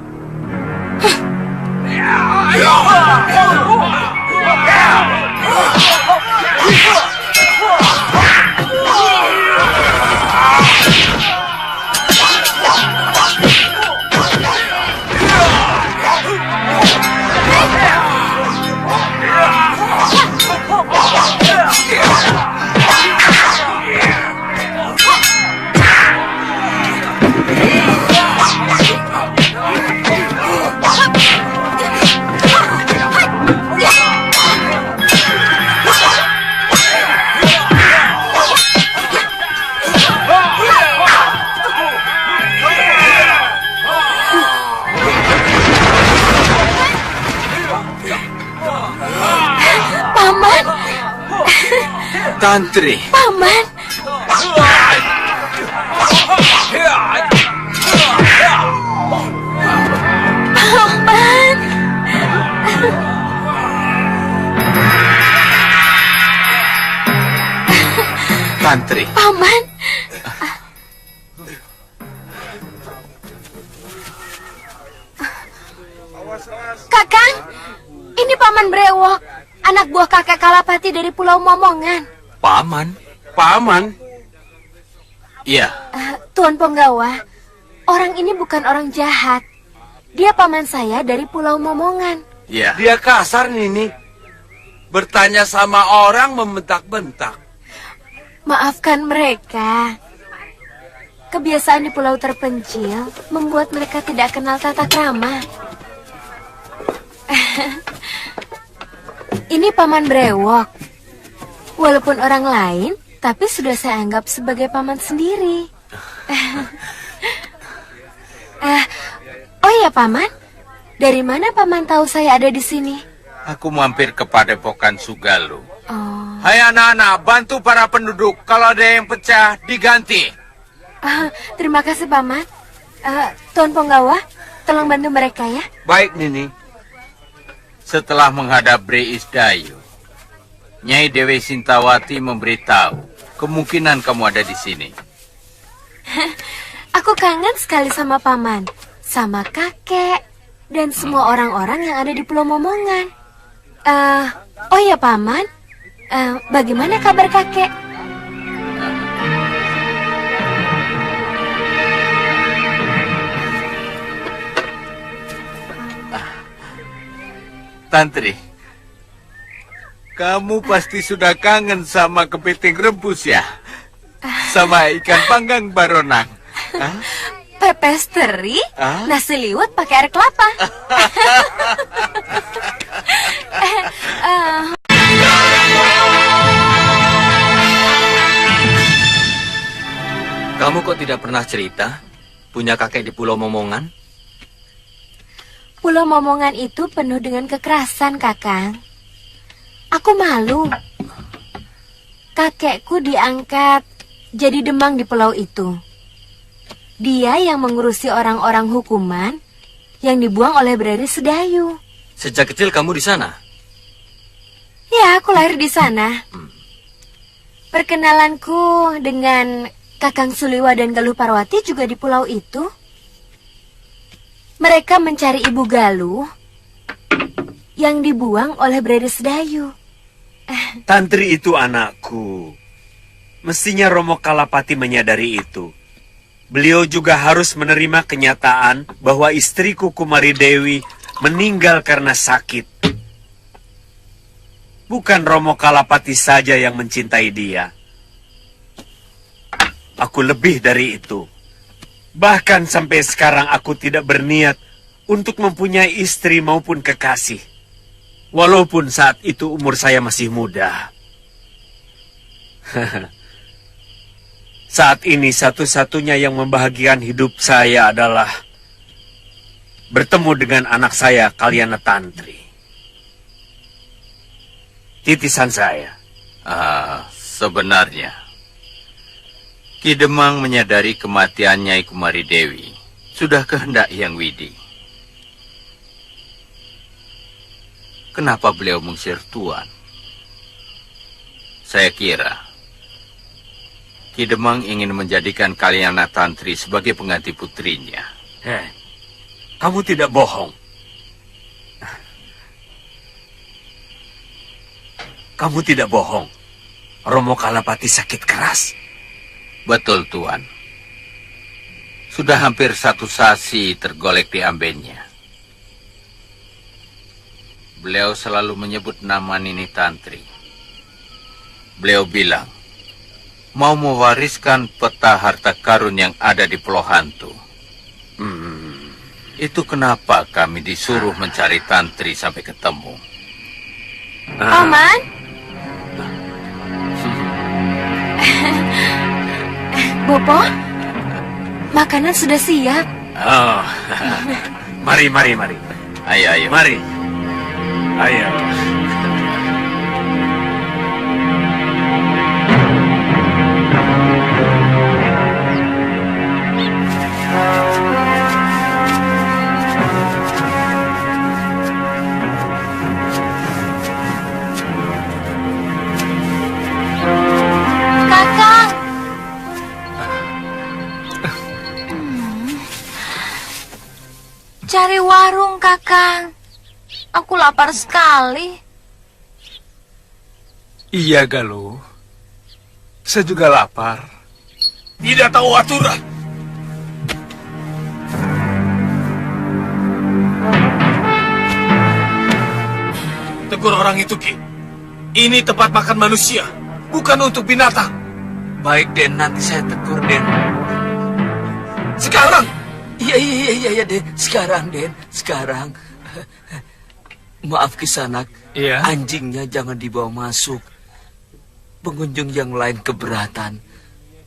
Tantri. Paman. Paman. Tantri. Paman. Kakang, ini Paman Brewok, anak buah kakek Kalapati dari Pulau Momongan. Paman? Paman? Iya. Tuan Penggawa, orang ini bukan orang jahat. Dia paman saya dari Pulau Momongan. Iya. Dia kasar, Nini. Bertanya sama orang membentak-bentak. Maafkan mereka. Kebiasaan di pulau terpencil membuat mereka tidak kenal tata krama. Ini Paman Brewok. Walaupun orang lain, tapi sudah saya anggap sebagai paman sendiri. Oh iya, Paman. Dari mana Paman tahu saya ada di sini? Aku mampir ke Padepokan Sugalu. Oh. Hai anak-anak, bantu para penduduk. Kalau ada yang pecah, diganti. Terima kasih, Paman. Tuan Penggawa, tolong bantu mereka ya. Baik, Nini. Setelah menghadap Bre Isdayu, Nyai Dewi Sintawati memberitahu kemungkinan kamu ada di sini. Aku kangen sekali sama Paman, sama kakek, dan semua orang-orang yang ada di Pulau Momongan. Oh ya, Paman, bagaimana kabar kakek? Tantri, kamu pasti sudah kangen sama kepiting rebus ya? Sama ikan panggang baronang. Pepes teri, nasi liwet pakai air kelapa. Kamu kok tidak pernah cerita punya kakek di Pulau Momongan? Pulau Momongan itu penuh dengan kekerasan, Kakang. Aku malu. Kakekku diangkat jadi demang di pulau itu. Dia yang mengurusi orang-orang hukuman yang dibuang oleh Breri Sedayu. Sejak kecil kamu di sana? Ya, aku lahir di sana. Perkenalanku dengan Kakang Suliwa dan Galuh Parwati juga di pulau itu. Mereka mencari Ibu Galuh yang dibuang oleh Breri Sedayu. Tantri itu anakku. Mestinya Romo Kalapati menyadari itu. Beliau juga harus menerima kenyataan bahwa istriku Kumari Dewi meninggal karena sakit. Bukan Romo Kalapati saja yang mencintai dia. Aku lebih dari itu. Bahkan sampai sekarang aku tidak berniat untuk mempunyai istri maupun kekasih. Walaupun saat itu umur saya masih muda. Saat ini satu-satunya yang membahagiakan hidup saya adalah bertemu dengan anak saya, Kalyana Tantri. Titisan saya. Sebenarnya Ki Demang menyadari kematian Nyai Kumari Dewi sudah kehendak Hyang Widi. Kenapa beliau mengusir Tuan? Saya kira Ki Demang ingin menjadikan Kalyana Tantri sebagai pengganti putrinya. Kamu tidak bohong. Kamu tidak bohong. Romo Kalapati sakit keras. Betul, Tuan. Sudah hampir 1 sasi tergolek di ambennya. Beliau selalu menyebut nama Nini Tantri. Beliau bilang, mau mewariskan peta harta karun yang ada di Pulau Hantu. Itu kenapa kami disuruh mencari Tantri sampai ketemu. Paman? Bopo, makanan sudah siap. Oh, mari. Ayo. Mari. Ayo. cari warung, Kakang. Aku lapar sekali. Iya, Galuh. Saya juga lapar. Tidak tahu aturan. Tegur orang itu, Ki. Ini tempat makan manusia, bukan untuk binatang. Baik, Den. Nanti saya tegur, Den. Sekarang! Iya, Den. Sekarang, Den. Sekarang. Maaf, Kisanak. Iya. Anjingnya jangan dibawa masuk. Pengunjung yang lain keberatan.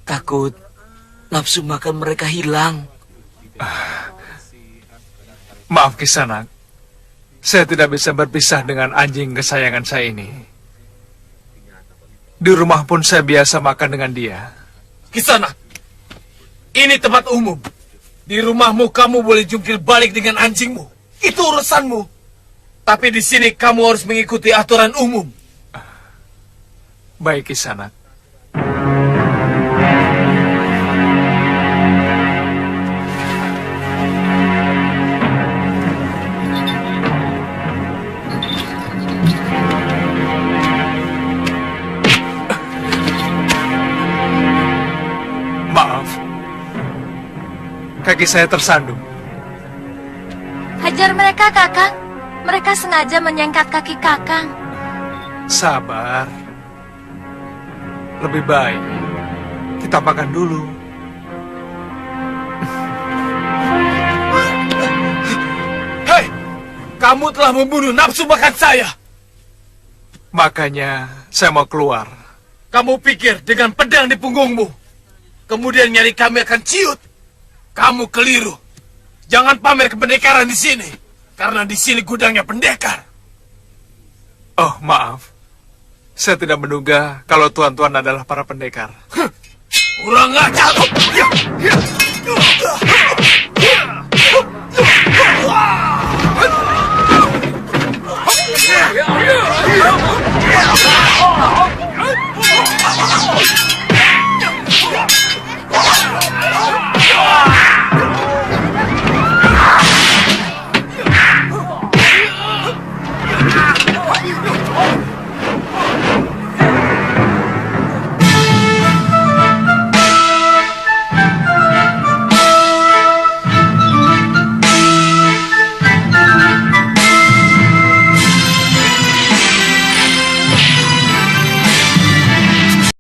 Takut nafsu makan mereka hilang. Maaf, Kisanak. Saya tidak bisa berpisah dengan anjing kesayangan saya ini. Di rumah pun saya biasa makan dengan dia. Kisanak, ini tempat umum. Di rumahmu kamu boleh jungkir balik dengan anjingmu. Itu urusanmu. Tapi di sini kamu harus mengikuti aturan umum. Baik, Kisanak. Maaf. Kaki saya tersandung. Hajar mereka, Kakang. Mereka sengaja menyengkat kaki Kakang. Sabar. Lebih baik kita makan dulu. Hei, kamu telah membunuh nafsu makan saya. Makanya saya mau keluar. Kamu pikir dengan pedang di punggungmu, kemudian nyari kami akan ciut? Kamu keliru. Jangan pamer kependekaran di sini, karena di sini gudangnya pendekar. Oh, maaf. Saya tidak menduga kalau tuan-tuan adalah para pendekar. Kurang ajar.